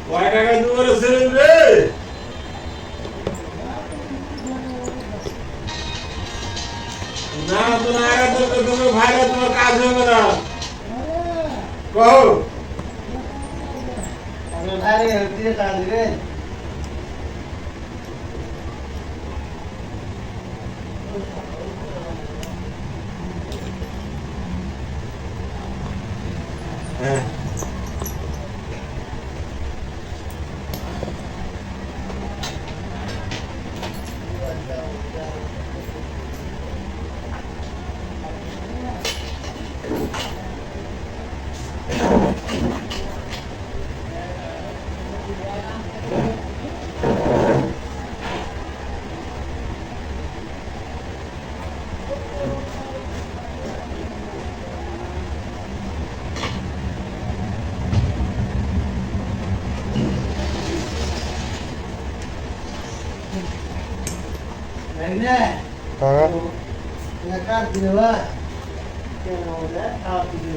কয় টাকা তোমার ছেলে রে? না তো না তো তুমি ভাইরা তোমার কাজ হবে না। কও আমি ভাইরে হতে কাজ রে। হ্যাঁ ভাইনে কাকা না কাট দিবা কেন ওটা আপ দিবি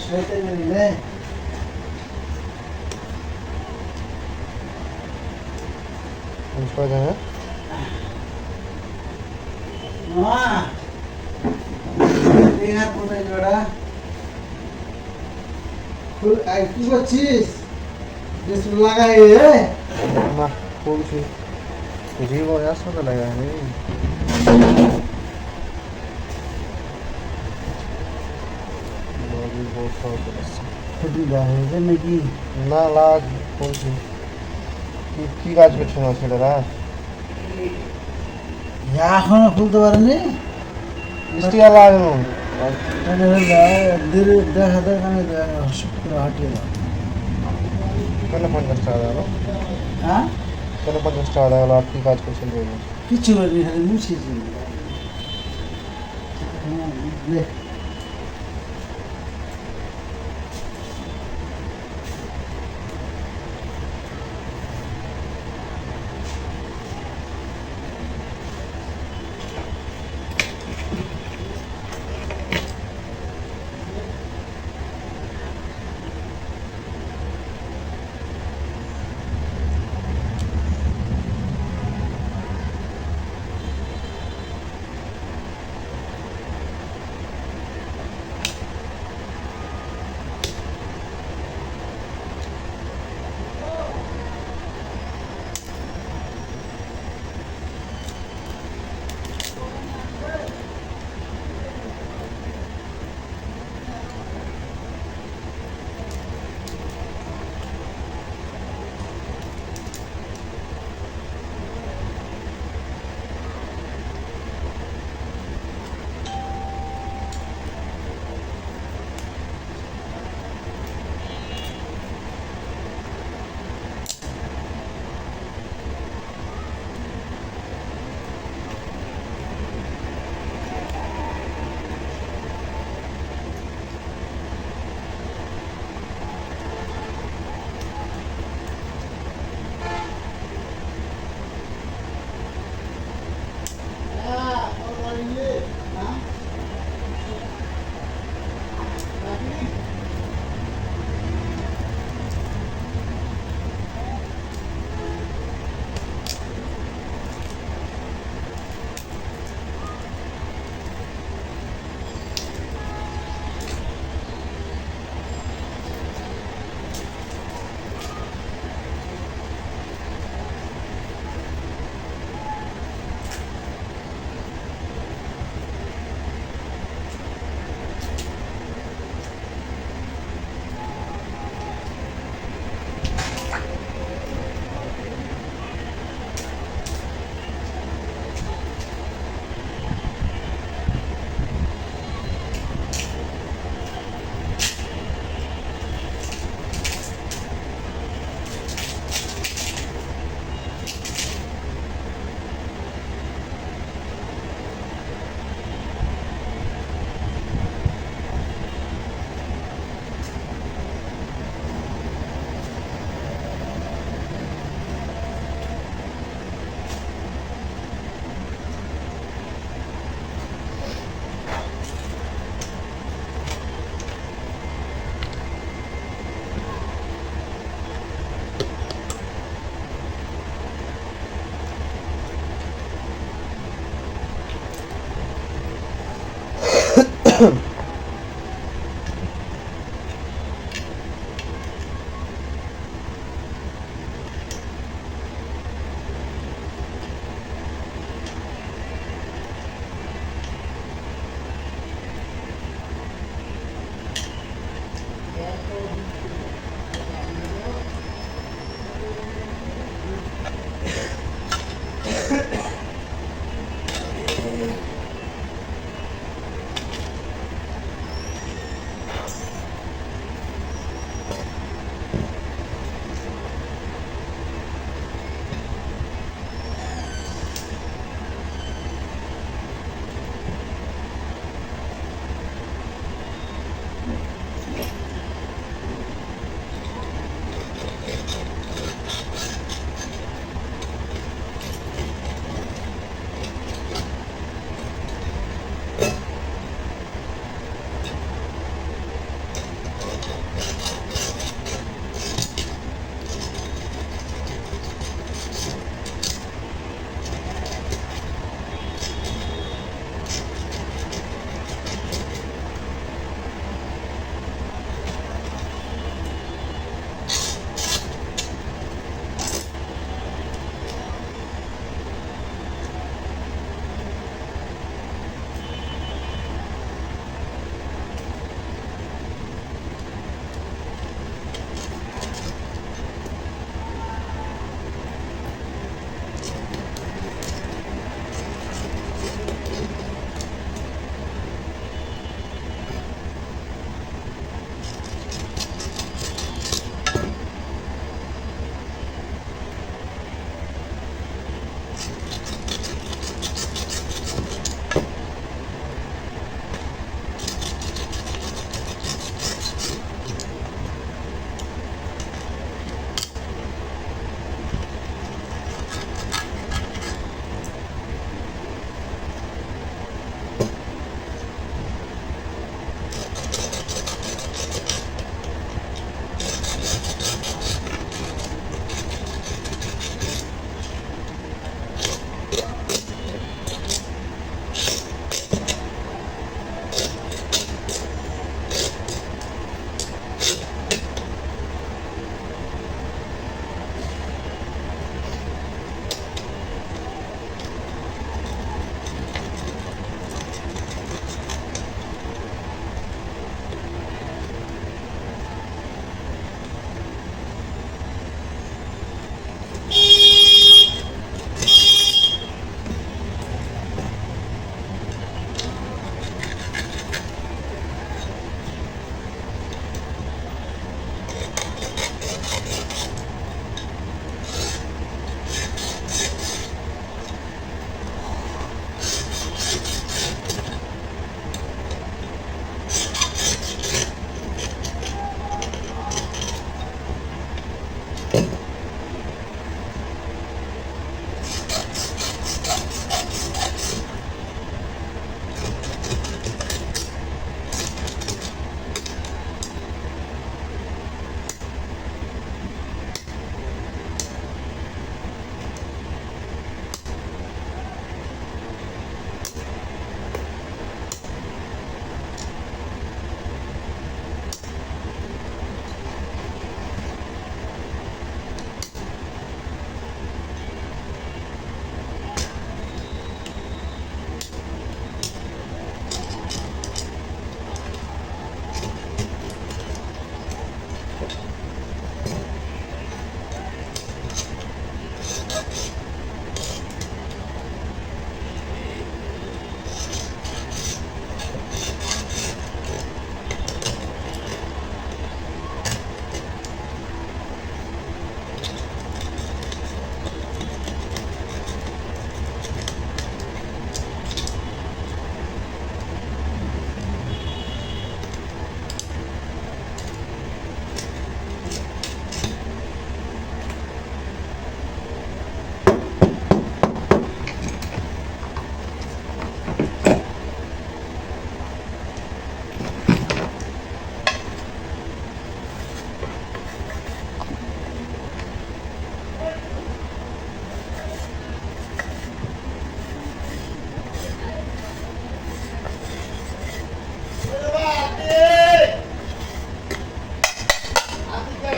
শয়তান নিলে বুঝতে হ্যাঁ মা এখানে কোথায় জোড়া কি করছিস বেশ লাগাই রে না বলছি জীবন আসলে লাগা নেই ছুটি দেওয়া হয়েছে নাকি না লাগ বলছি কি কাজ করছে না ছেলেরা এখনো খুলতে পারেনি স্টিয়ার লাগানো দেখা শুক্র হাটিয়ে দাও কেন 50 টাকা দাও হ্যাঁ কেন 50 টাকা দাও আর কি কাজ করছেন কিছু করিনি খালি মুছিয়েছি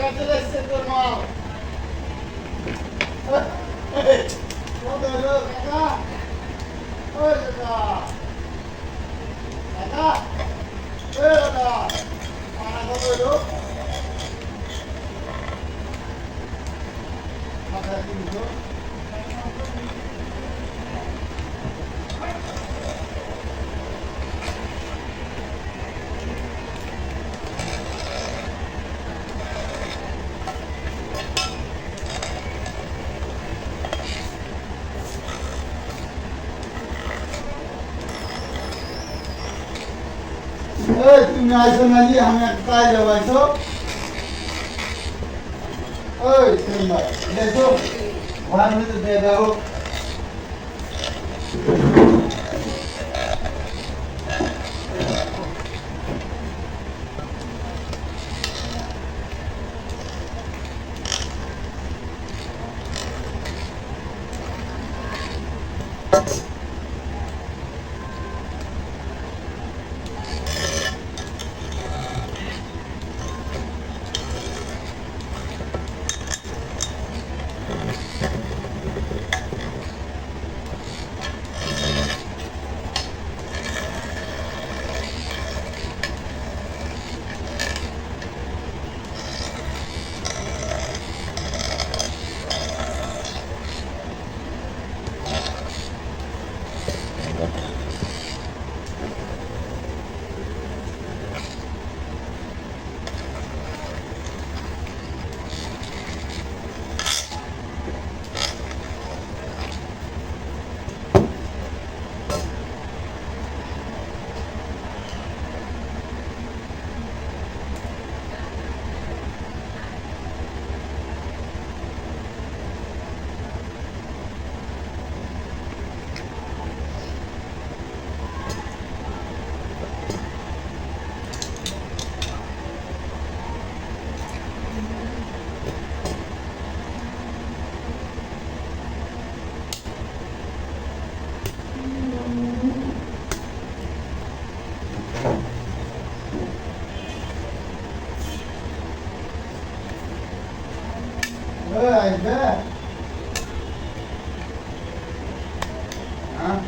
টাকা চলে এসছে তোর মা কত হলো কাকা ওই কাকা কাকা ওই কাকা পানা কত হলো টাকা 300 এই তুমি আইছো নাকি আমি একটা কাজ যাবাইছো ওই সিম্বা দেখো ভাড়া নিতে দিয়ে দাও ওই আইবে হ্যাঁ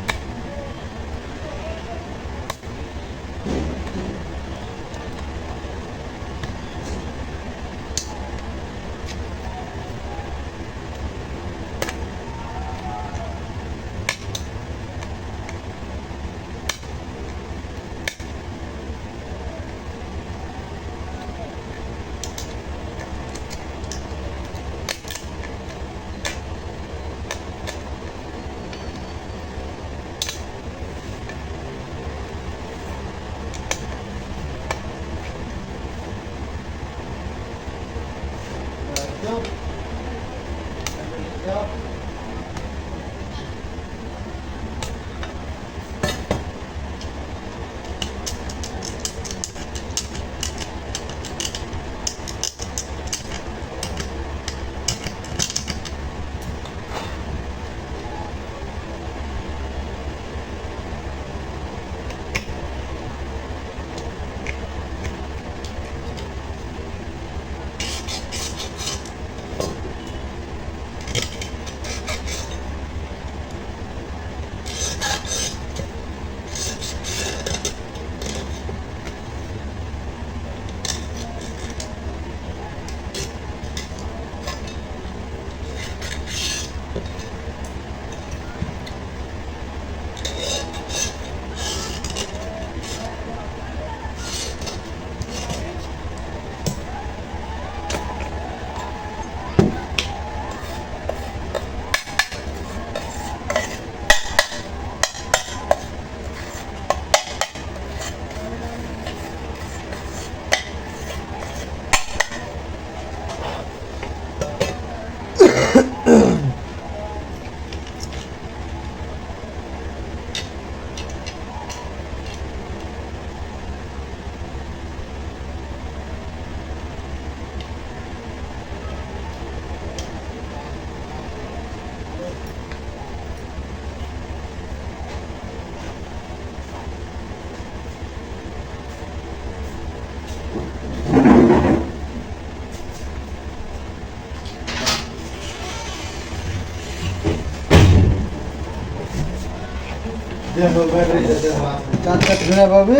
দেখো ব্যাটারিটা দেখো চারটা ঘুরে পাবে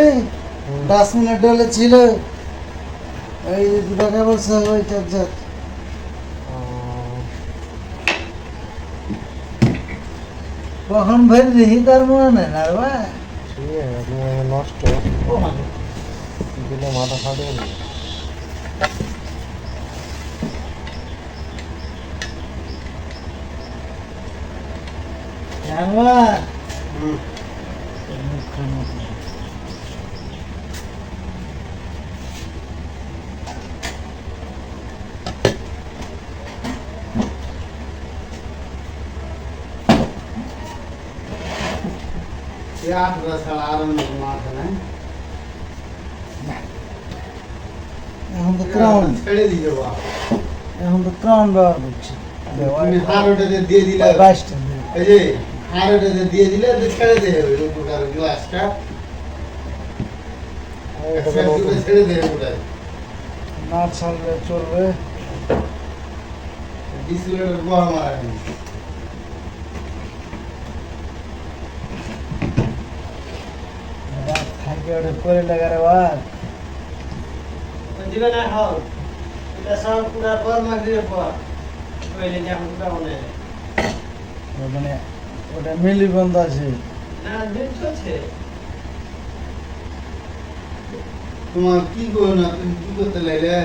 10 মিনিট হলে ছিল এই যে 2 টাকা বলছে ওই চার্জার কখন ভেরি দেখি তার মনে নেই না রে ভাই ঠিক আছে আপনি নষ্ট দিলে মাথা ফাটে জানবার आठ दस साल आराम मारते हैं এখন তো ক্রাউন ছেড়ে দিও বাবা এখন তো ক্রাউন ব্যবহার করছি তুমি হারোটাতে দিয়ে দিলে 22 টাকা এই যে হারোটাতে দিয়ে দিলে তো ছেড়ে দেবে উপকার গ্লাসটা ছেড়ে দেবে ওটা না ছাড়লে চলবে ডিসপ্লের বড় মারা রাত থাকে ওটা করে লাগারে বাদ দিবে না হল এটা সব পুরা ফর্মা দিয়ে পর কইলে যে আমরা মনে মানে ওটা মিলি বন্ধ আছে না দিন চলছে তোমার কি করো না তুমি কি করতে লাইলে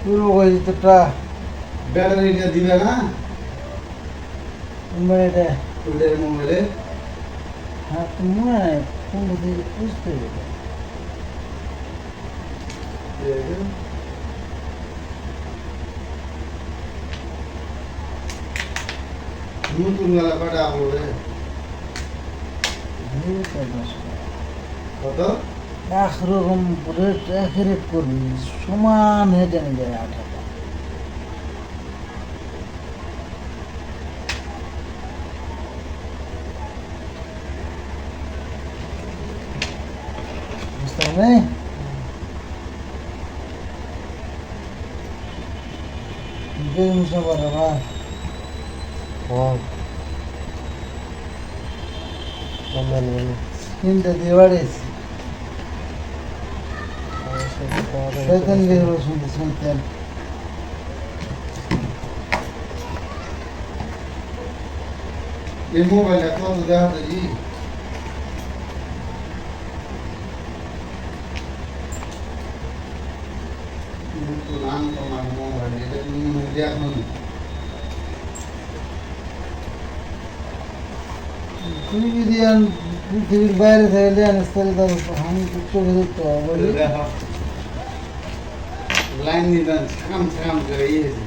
পুরো ওই যেটা ব্যাটারিটা দিবে না মানে এটা ওদের মোবাইলে হ্যাঁ তো মনে হয় কোন দিকে বুঝতে হবে নতুন বেলা কটা হবে কত একরকম রেট এক রেট করবি সমান হেঁটে নিয়ে যায় 8 টাকা বুঝতে পারবে জিনিস পারে ভাই তিনটা দিয়ে বাড়িয়েছি শয়তান বের হলো শুনতে শয়তান এই মোবাইলটা কত দেখাতে জি নতুন আনকমন মোবাইল এটা তুমি এখন তুমি যদি পৃথিবীর বাইরে থেকে আনিস তাহলে তার আমি চোখে দেখতে পাবো বলি দেখো লাইন দিবেন ছাকাম ছাকাম করে ইয়েছে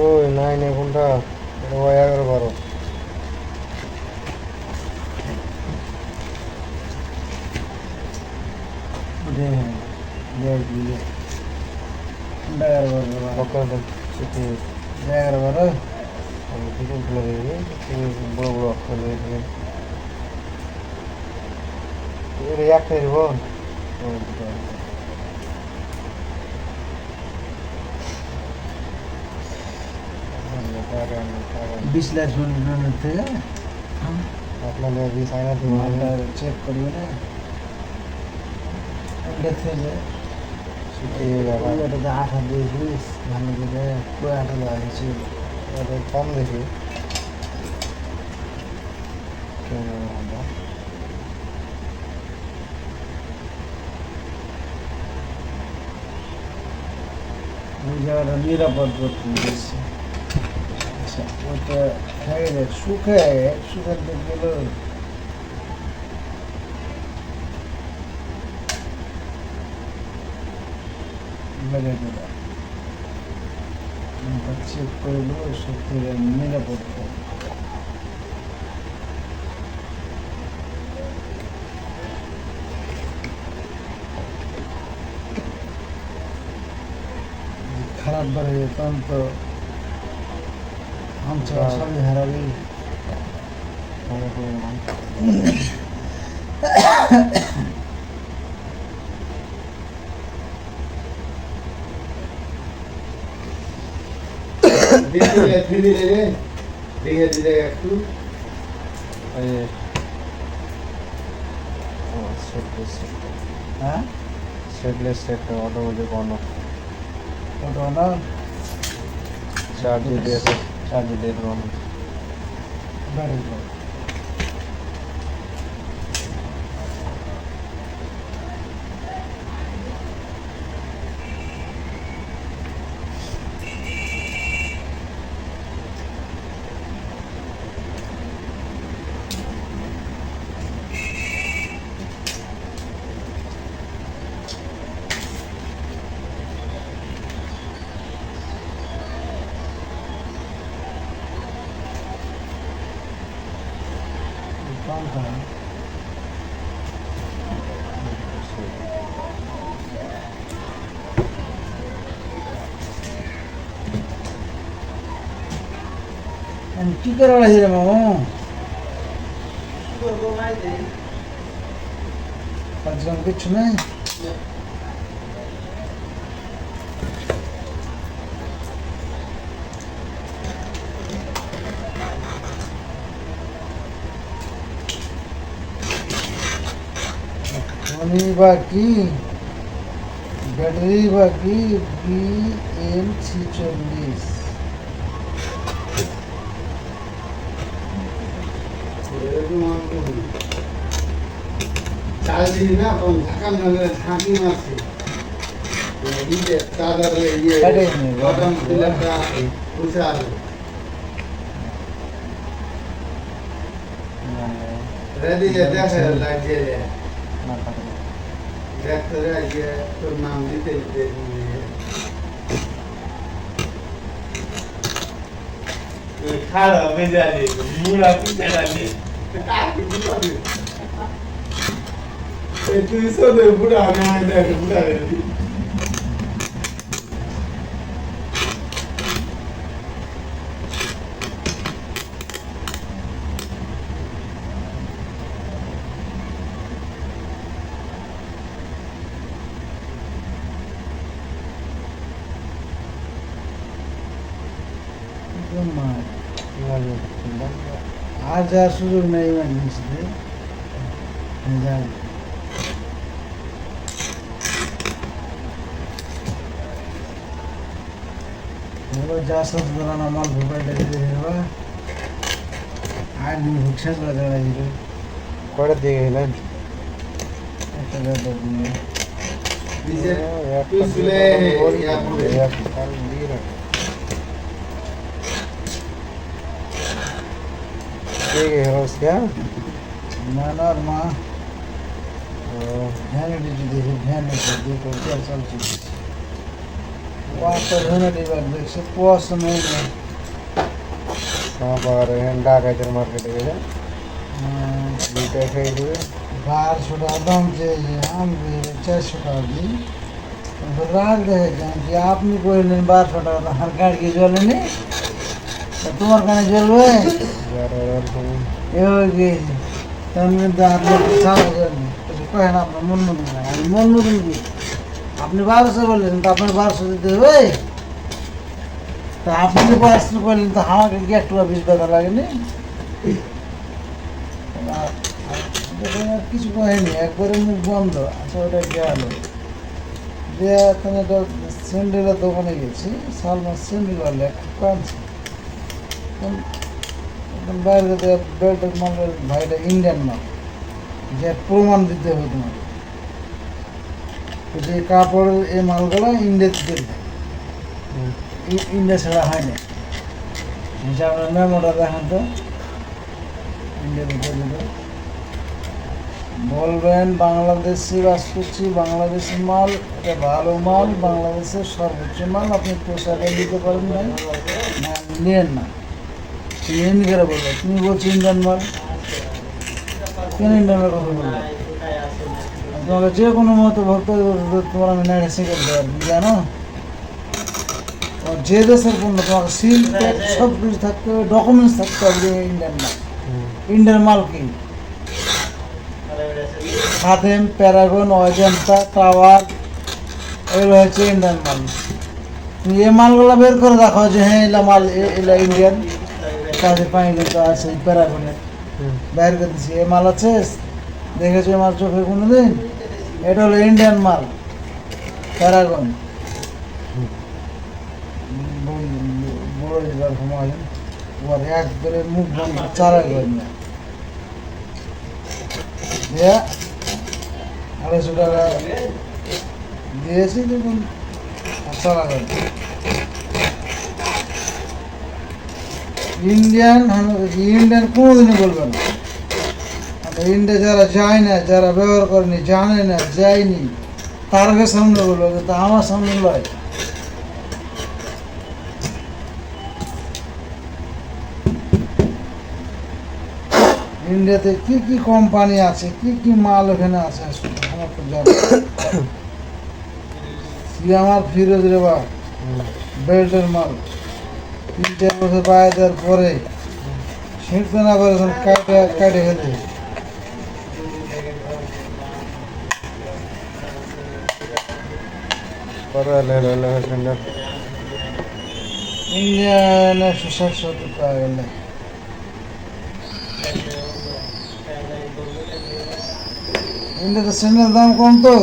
ওই 9 ঘন্টা 11-12 অক্ষর ছুটি আমি কিছু ভুলে দিই বড় বড় অক্ষর দিয়ে একটা দিব বিশ্লেষণ থেকে আপনাদের সাইনা চেক করবে না থেকে ওটাতে 8 দিয়ে দিস ভালো করে 8 দেওয়া হয়েছে কম দেখি ওই জায়গাটা নিরাপদ করতে দিয়েছে আচ্ছা ওটা খেয়ে দেখ শুকার দেখগুলো মেরে দিল চেক করে দেবো সব থেকে নিরাপদ খারাপ বেড়ে যেতাম তো আমছা সবই হারাবি দিলে রে দেখে দিলে একটু এই হ্যাঁ সেটলেস সেট অটোমেটিক অন ওটা না চার্জ দিয়ে অন ব্যাটারি পাঙ্খা আমি কি করে রাখি রে মামু করবো ভাই দেই কাজকাম কিচ্ছু নেই আমি বাকি ব্যাটারি বাকি BM340 চাল দিই না তখন ঢাকা নালে ঢাকি মারছে ইয়ে চাদর ইয়ে কাটে নি, বটম প্লেটটা বসে আছে রেডি দেখে লাইট জ্বলে না কাটে দেখতে রে ইয়ে তোর নাম দিতে দিতে খাড়া বেজালি মুড়া পিছালি তুই সদে বুড়া না দেখ বুড়া রে আর যাওয়ার সুযোগ নেই ইমার্জেন্সিতে যাই যা সব ধরানো মাল ভোপাই লেগে দেবা আর নি ভুকসা করে দেওয়া হিরো কয়টা দিয়ে গেলেন একটা ব্যাপার নিয়ে দিছে তুই শুলে ইয়া পুরে ठीक है बस क्या ना ना माँ ভ্যানিটি দেখি ভ্যানিটি দেখো क्या चलছে वहाँ पर भ्यानिटी बैग देखছে कुआसा नहीं है कहाँ पर डाक इधर मार्केट में बीटा खाई हुए 1200 টাকা দাম চেয়েছে আমি 400 টাকা দিই तो राग দেখেছেন যে আপনি কইলেন 1200 টাকা হার গাড়ি কি জ্বলেনি তোমার কানে জ্বলবে এবার কি তেমনি দাঁত সারা জ্বলবে কয় না আপনার মন মতন না আমি মন মতন কি আপনি 1200 বললেন তো আপনার 1200 দিতে হবে তা আপনি 1200 বললেন তো আমাকে কি একটু বিষ টাকা লাগেনি দেখুন আর কিছু কয়নি একবারে মুখ বন্ধ আচ্ছা ওটা গেল দিয়ে তুমি তো স্যান্ডেলের দোকানে গেছি সালমান স্যান্ডেল বলে কাঁদছি বাইরে বেল্টের মালের ভাইটা ইন্ডিয়ান মাল যে প্রমাণ দিতে হবে তোমাকে যে কাপড়ের এই মালগুলো ইন্ডিয়াতে দিতে ইন্ডিয়া ছাড়া হয় না আপনার মেমোটা দেখান তো ইন্ডিয়াতে দিতে বলবেন বাংলাদেশি রাজপুছি বাংলাদেশি মাল এটা ভালো মাল বাংলাদেশের সর্বোচ্চ মাল আপনি পোশাকে দিতে পারেন না নেন না তুমি এমনি করে বলবো তুমি বলছো ইন্ডিয়ান মাল কেন ইন্ডিয়ানের কথা বলবো তোমাকে যে কোনো মতো ভক্ত তোমার আমি নাইট সেকেন্ড দেওয়ার জানো যে দেশের পণ্য তোমাকে সিল সব কিছু থাকতে হবে ডকুমেন্টস থাকতে হবে যে ইন্ডিয়ান মাল ইন্ডিয়ান মাল কি খাদেম প্যারাগন অজন্তা টাওয়ার এগুলো হচ্ছে ইন্ডিয়ান মাল তুমি এই মালগুলো বের করে দেখো যে হ্যাঁ এলা মাল এলা ইন্ডিয়ান কাজে পানি কিন্তু আছে প্যারাগনের বাইরে করে দিচ্ছি। এ মাল আছে, দেখেছো এ মাল চোখে কোনোদিন? এটা হলো ইন্ডিয়ান মাল, প্যারাগন। বড় এরকম হয় ওর একবারে মুখ বন্ধ চারা করে না। 250 টাকা দিয়েছি, দেখুন চারা করে ইন্ডিয়ান। ইন্ডিয়ান কোনোদিনই বলবে না। ইন্ডিয়া যারা যায় না, যারা ব্যবহার করেনি, জানে না, যায়নি, তার সামনে বলবো, কিন্তু আমার সামনে লয়। ইন্ডিয়াতে কি কি কোম্পানি আছে, কি কি মাল ওখানে আছে আমার তো জানা। আমার ফিরোজ রেবা বেল্টের মাল 3-4 বছর পায়ে দেওয়ার পরে ছিঁড়তে না পারে কাটে কাটে খেতে। ইন্ডিয়ান 160-70 টাকা গেলে ইন্ডিয়াতে স্যান্ডেল দাম কম তো।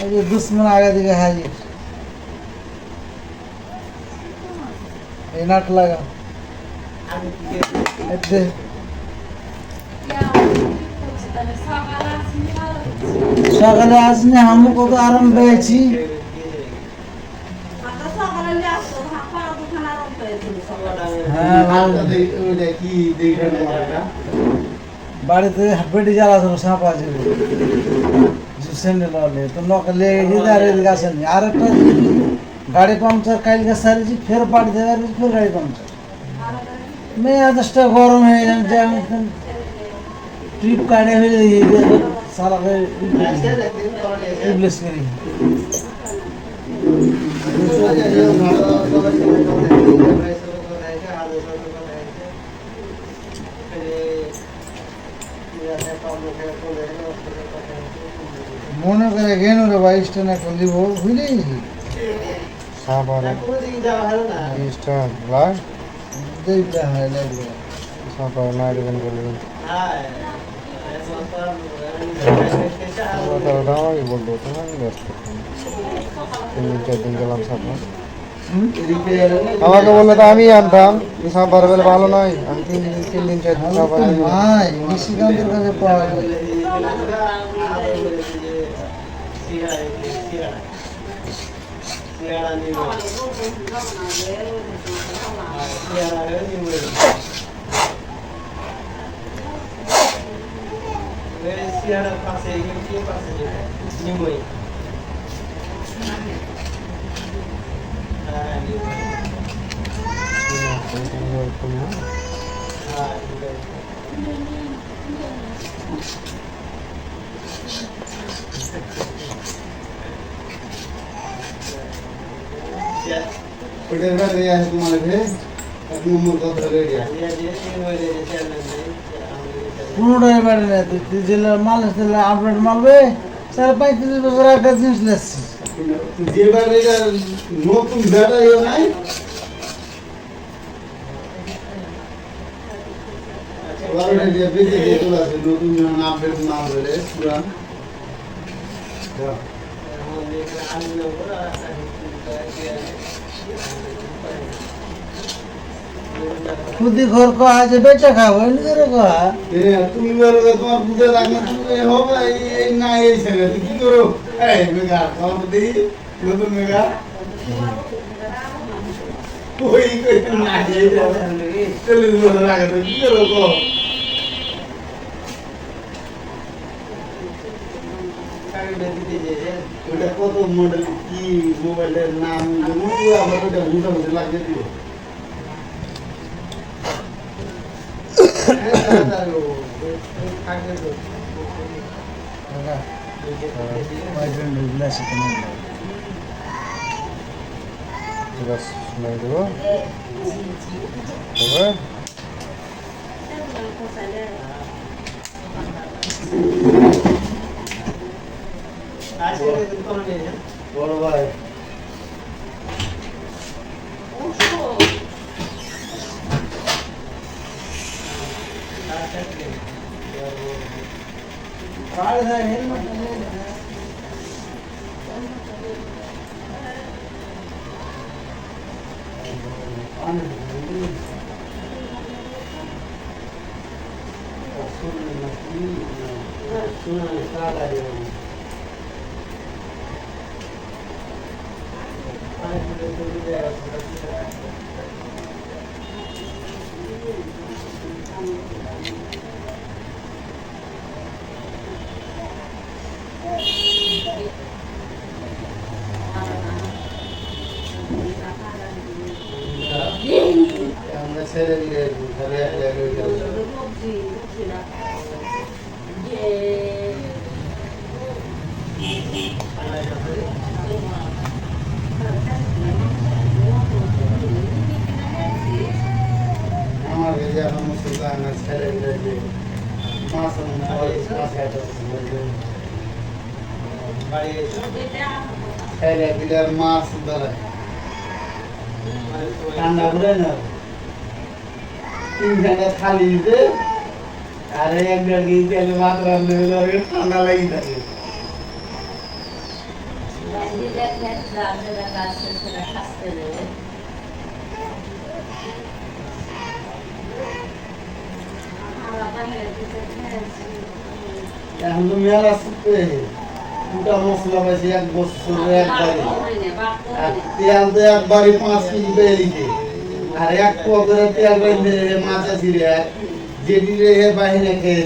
এই যে দুশ্মন আগে দিকে হাজির, এই নাট লাগা এতে সকালে আসলে আমি কত আরাম পেয়েছি। হ্যাঁ ভালো। ওইটা কি দেখেন এটা? বাড়িতে বেটি জ্বালা ধরো সাপ আছে স্যান্ডেল হলে তো নকে লেগে গেছে। আর এদিকে আসেনি। আর একটা গাড়ি পাংচার কালকে সারিছি, ফের বাড়িতে সারিছি, ফের গাড়ি পাংচার। মেয়ে আদেশটা গরম হয়ে যাচ্ছে, আমি ট্রিপ কাটে হয়ে সারাকে রিপ্লেস করি। মনে করে গেন রে ভাই, স্টেনে খুলিব বুঝলি সাপারে ইস্টার লাগ দেখতে হয় লাগবে। সাপারে না দিবেন বলবেন আমাকে বলবো তো আমি ব্যস্ত 3-4 দিন গেলাম সাপার। আমাকে বললে তো আমি আনতাম, সাপারে বলে ভালো নয়, আমি 3 দিন 4 দিন সাপারে ভাই নিশিকান্তের কাছে পাওয়া যায়। ওইটার ব্যাটারি আছে তোমার কাছে? 1 নম্বর কত রেডি আছে? কোনোটাই বাড়ি না, তুই জেলা মাল আসলে আপডেট মালবে 35 বছর আগে জিনিস লেসছি। যে ব্যাটারিটা নতুন ব্যাটারিও নাই, ওয়ারেন্টি দিয়ে বেঁচে দিয়ে চলে আসে, নতুন যখন আপডেট না হলে পুরান। খুদি ঘর কহা যে বেচা খাবো নিজের কহা। তুমি বলো যে তোমার বুঝে লাগলে তুমি হবে এই না এই ছেলে তুই কি করো? এই মেগা তোমার প্রতি নতুন মেগা ওই না এই চলে বলো লাগে তো কি করো গো? ওটা কত মডেল কি মোবাইলের নাম আবার ওটা মোটামুটি লাগিয়ে দিও। ঠিক আছে শুনাই দেবো তবে আজকে কিন্তু কোনো নেই না বড় ভাই কার যায় হেলমেট নিয়ে আমরা ছেড়ে দিয়ে ঘরে আমার কাছে এখন মুসলমান না ছেড়ে দিয়ে মাছ বাড়ি এসে ছেড়ে দিলে আর মাছ ধরায় ঠান্ডা করে না 3 ঘন্টা খালি দিতে আর 1-1.5 কেজি তেলে ভাত রান্না হলে ঠান্ডা লাগি থাকে এখন তো মেলা শুকতে দুটা মশলা পাইছি 1 বছরে একবারে আর তেল তো একবারে 5 কেজি পেয়ে দিতে আর 1 পোয়া করে তেল বেঁধে মাছ আছে রে যেটি রে বাহিরে খেয়ে